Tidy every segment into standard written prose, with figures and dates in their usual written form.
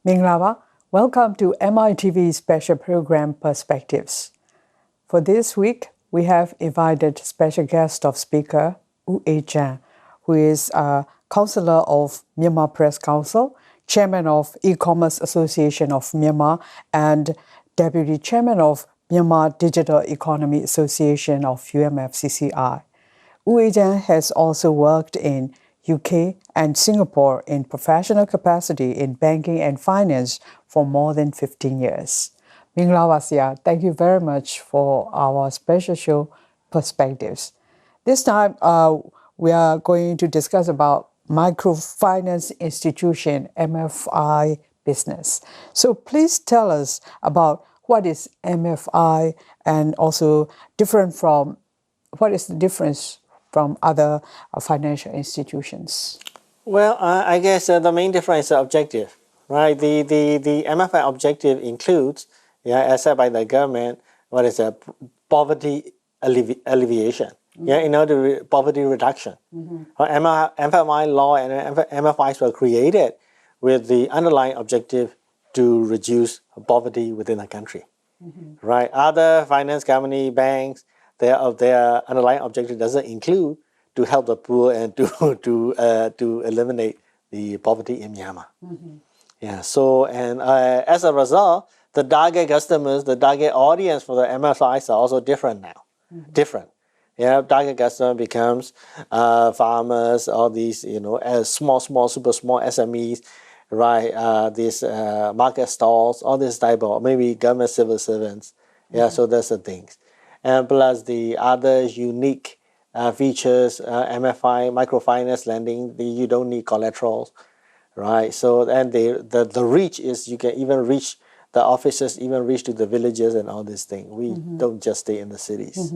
Minglawa, welcome to MITV special program Perspectives. For this week, we have invited special guest of speaker Wu Ejang, who is a counselor of Myanmar Press Council, chairman of E-commerce Association of Myanmar, and deputy chairman of Myanmar Digital Economy Association of UMFCCI. Wu Ejang has also worked in UK and Singapore in professional capacity in banking and finance for more than 15 years. Minglawa Sia, thank you very much for our special show, Perspectives. This time, we are going to discuss about Microfinance Institution, MFI business. So please tell us about what is MFI and also what is the difference from other financial institutions? Well, I guess the main difference is objective, right? The MFI objective includes, as said by the government, what is a poverty alleviation, in order poverty reduction. MFI law and MFIs were created with the underlying objective to reduce poverty within the country, right? Other finance company, banks, their underlying objective doesn't include to help the poor and to eliminate the poverty in Myanmar. So as a result, the target customers, the target audience for the MFIs are also different now. Target customer becomes farmers, all these as small, super small SMEs, right? These market stalls, all this type of maybe government civil servants. So that's the things. And plus the other unique features, MFI, microfinance lending, you don't need collaterals, right? So, and the reach is, you can even reach the offices, even reach to the villages and all these things. We don't just stay in the cities.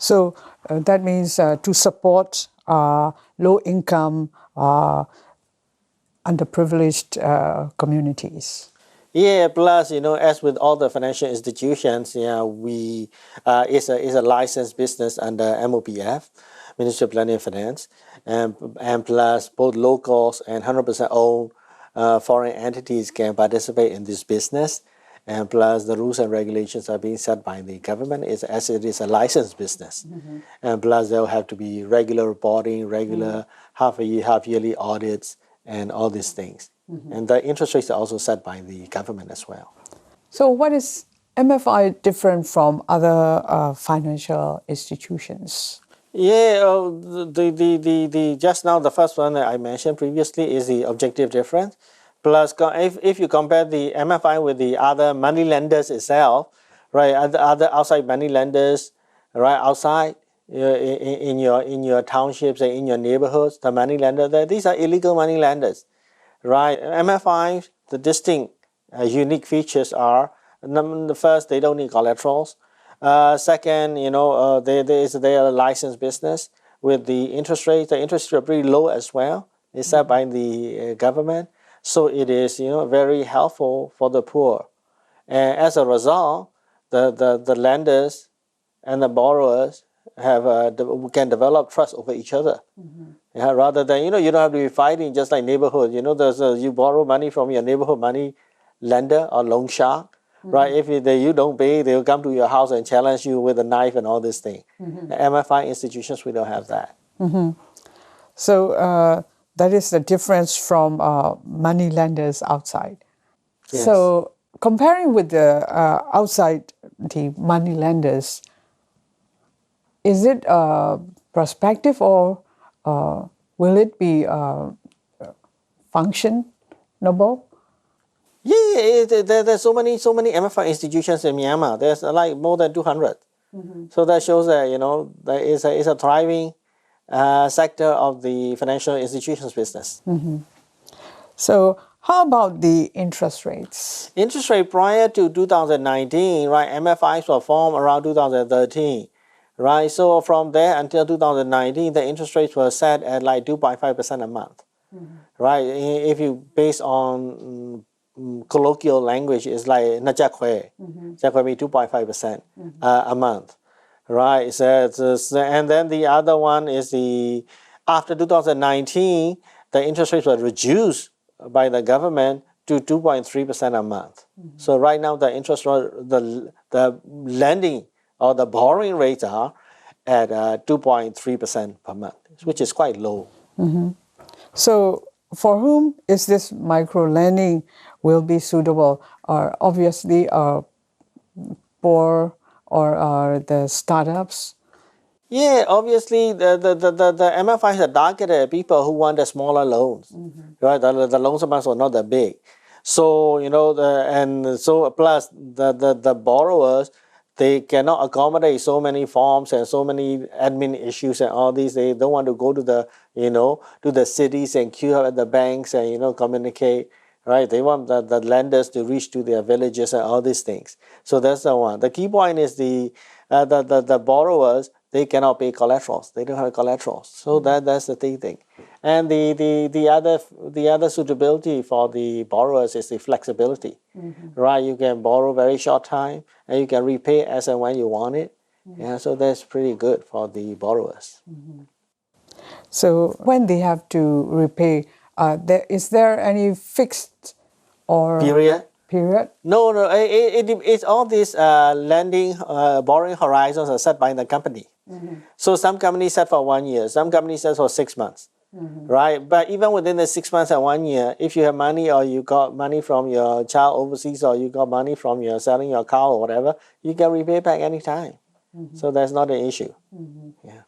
So that means to support low-income, underprivileged communities. Plus, as with all the financial institutions, we it's a licensed business under MOPF, Ministry of Planning and Finance, and plus both locals and 100% owned foreign entities can participate in this business, and plus the rules and regulations are being set by the government as it is a licensed business, and plus there will have to be regular reporting, regular half-yearly audits, and all these things. And the interest rates are also set by the government as well. So what is MFI different from other financial institutions? The just now the first one that I mentioned previously is the objective difference. Plus, if you compare the MFI with the other money lenders itself, right, other outside money lenders, right, outside in your townships and in your neighborhoods, the money lender there, these are illegal money lenders. Right, MFI, the distinct unique features are, the first, they don't need collaterals. Second, they are a licensed business with the interest rates. The interest rates are pretty low as well. It's set by the government, so it is very helpful for the poor. And as a result, the lenders and the borrowers can develop trust over each other. Rather than, you don't have to be fighting just like neighborhood. You borrow money from your neighborhood money lender or loan shark, right? If you don't pay, they'll come to your house and challenge you with a knife and all this thing. The MFI institutions, we don't have that. So that is the difference from money lenders outside. Yes. So comparing with the outside the money lenders, is it prospective or will it be functionable? There's so many MFI institutions in Myanmar. There's like more than 200. So that shows that there is a thriving sector of the financial institutions business. So how about the interest rates? Interest rate prior to 2019, right? MFIs were formed around 2013. Right, so from there until 2019, the interest rates were set at like 2.5% a month. Right, if you based on colloquial language, it's like najakwe, jakwe means 2.5% a month. Right, and then the other one is after 2019, the interest rates were reduced by the government to 2.3% a month. So right now the interest rate, the lending or the borrowing rates are at 2.3% per month, which is quite low. So, for whom is this micro lending will be suitable? Are obviously poor or the startups? Yeah, obviously the MFIs are targeted at people who want the smaller loans, right? The loans amounts are not that big. So, and so plus the borrowers, they cannot accommodate so many forms and so many admin issues and all these. They don't want to go to to the cities and queue up at the banks and, communicate, right? They want the lenders to reach to their villages and all these things. So that's the one. The key point is the borrowers, they cannot pay collaterals. They don't have collaterals. So that's the thing. And the other suitability for the borrowers is the flexibility, right? You can borrow very short time and you can repay as and when you want it. Yeah, so that's pretty good for the borrowers. So when they have to repay, is there any fixed or period? No. It's all these lending, borrowing horizons are set by the company. So some companies set for 1 year, some companies set for 6 months, right? But even within the 6 months and 1 year, if you have money or you got money from your child overseas or you got money from your selling your car or whatever, you can repay back anytime. So that's not an issue. Yeah.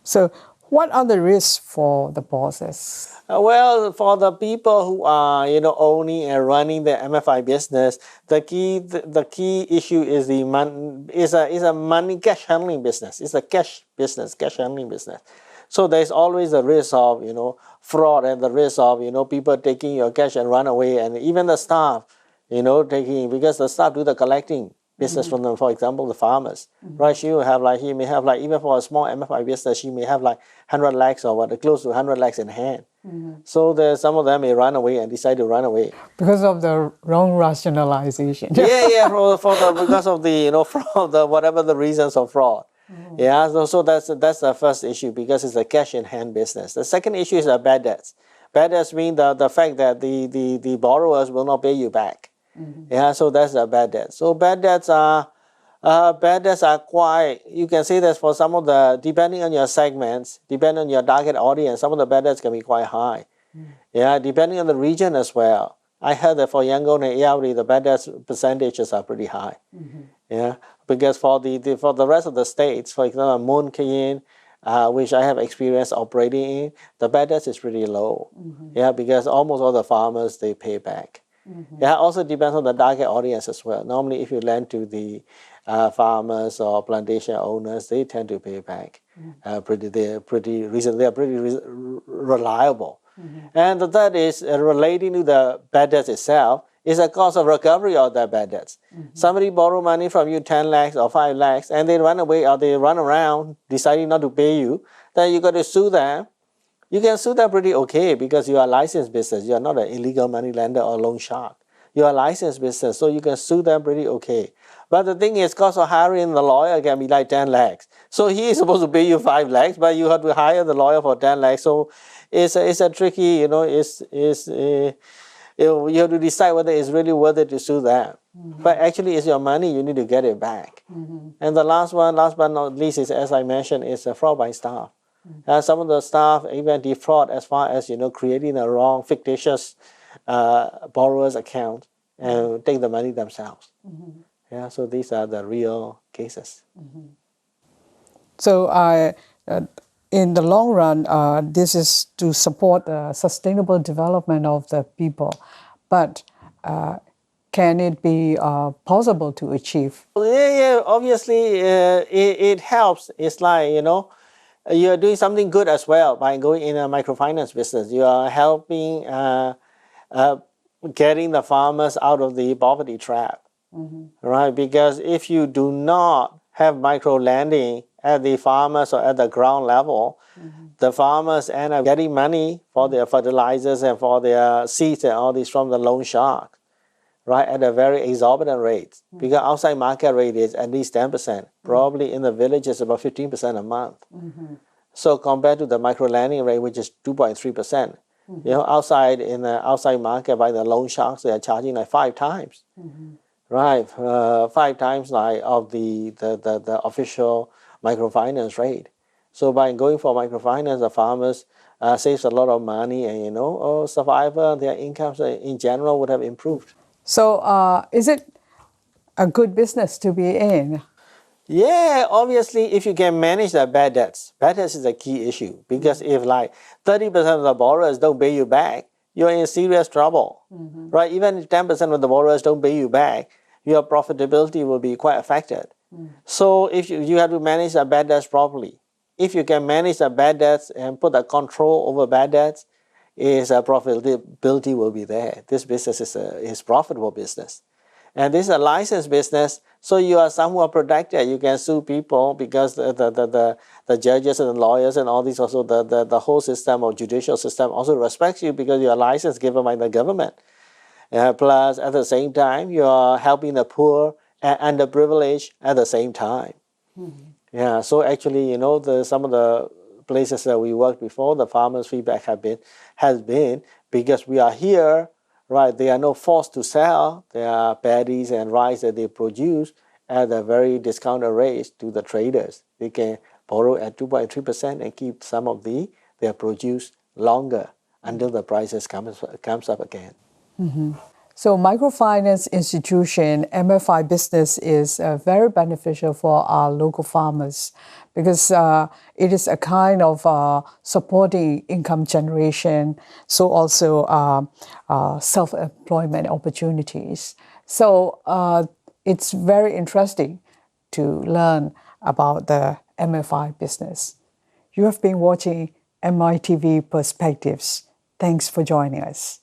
So what are the risks for the bosses? Well, for the people who are owning and running the MFI business, the key issue is a money cash handling business. It's a cash handling business. So there's always the risk of fraud and the risk of people taking your cash and run away, and even the staff taking, because the staff do the collecting business from them. For example, the farmers, right? He may have even for a small MFI business, she may have 100 lakhs or close to 100 lakhs in hand. So there's some of them may run away and decide to run away because of the wrong rationalization. Because of the fraud, whatever the reasons of fraud. Yeah, so that's the first issue, because it's a cash in hand business. The second issue is bad debts. Bad debts mean the fact that the borrowers will not pay you back. Yeah, so that's a bad debt. So bad debts are quite, you can say that for some of the, depending on your segments, depending on your target audience, some of the bad debts can be quite high. Yeah, depending on the region as well. I heard that for Yangon and Yauri, the bad debts percentages are pretty high. Yeah, because for the rest of the states, for example, Moon Cayenne, which I have experience operating in, the bad debts is pretty low. Yeah, because almost all the farmers, they pay back. Yeah, also depends on the target audience as well. Normally, if you lend to the farmers or plantation owners, they tend to pay back. They are pretty reliable. And the third is relating to the bad debts itself, is a cost of recovery of that bad debts. Somebody borrow money from you 10 lakhs or 5 lakhs and they run away or they run around deciding not to pay you, then you got to sue them. You can sue them pretty okay because you are a licensed business. You are not an illegal money lender or loan shark. You are a licensed business, so you can sue them pretty okay. But the thing is, cost of hiring the lawyer can be 10 lakhs. So he is supposed to pay you 5 lakhs, but you have to hire the lawyer for 10 lakhs. So it's a tricky, you have to decide whether it's really worth it to sue them. But actually, it's your money. You need to get it back. And the last but not least, is, as I mentioned, is fraud by staff. Some of the staff even defraud as far as creating a wrong fictitious borrower's account and take the money themselves. Yeah, so these are the real cases. So in the long run, this is to support the sustainable development of the people, but can it be possible to achieve? Yeah, obviously it helps. It's like you're doing something good as well by going in a microfinance business. You are helping getting the farmers out of the poverty trap, right? Because if you do not have micro lending at the farmers or at the ground level, the farmers end up getting money for their fertilizers and for their seeds and all this from the loan shark, right, at a very exorbitant rate. Because outside market rate is at least 10%. Probably in the village it's about 15% a month. So compared to the micro lending rate, which is 2.3%, You know, outside in the outside market by the loan sharks, they are charging like 5 times, right? 5 times like of the official microfinance rate. So by going for microfinance, the farmers saves a lot of money, and survival, their incomes in general would have improved. So, is it a good business to be in? Yeah, obviously, if you can manage the bad debts is a key issue, because if like 30% of the borrowers don't pay you back, you're in serious trouble, right? Even if 10% of the borrowers don't pay you back, your profitability will be quite affected. So if you have to manage the bad debts properly. If you can manage the bad debts and put a control over bad debts, profitability will be there. This business is profitable business. And this is a licensed business, so you are somewhat protected. You can sue people because the judges and the lawyers and all these, also the whole system or judicial system also respects you because you are licensed given by the government. Plus, at the same time, you are helping the poor and the privileged at the same time. Yeah, so actually, some of the places that we worked before, the farmers' feedback has been because we are here, right? They are not forced to sell their paddies and rice that they produce at a very discounted rate to the traders. They can borrow at 2.3% and keep some of their produce longer until the prices comes up again. So, microfinance institution, MFI business is very beneficial for our local farmers because it is a kind of supporting income generation, so also self-employment opportunities. So, it's very interesting to learn about the MFI business. You have been watching MITV Perspectives. Thanks for joining us.